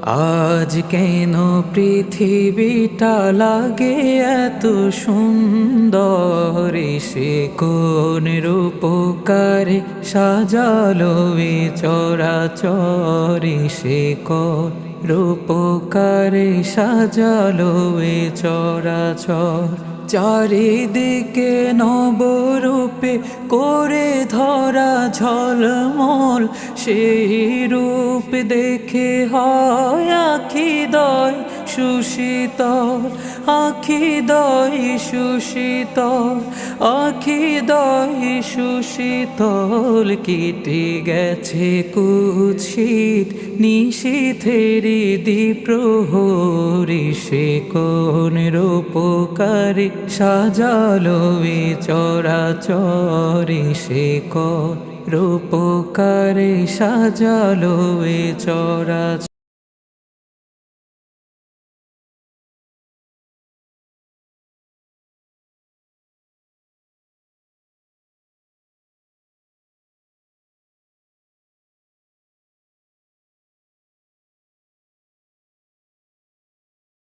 আজ কেন পৃথিবীটা লাগে এত সুন্দর, সে কোন রূপকারে সাজালো এ চরাচর, সে কোন রূপকারে সাজালো এ চরাচর। চারিদিকে নবরূপে করে ধরা ঝলমল, সেই রূপ দেখে হয় আখিদয় সুশীতল, আখিদয় সুশীতল, আখিদয় সুশীতল। কেটে গেছে কুৎসিত নিশীথেরি দ্বিপ্রহরী, সে কোন রূপকারে সাজালো এ চরাচর, সে কোন রূপকারে সাজালো এ চরাচর।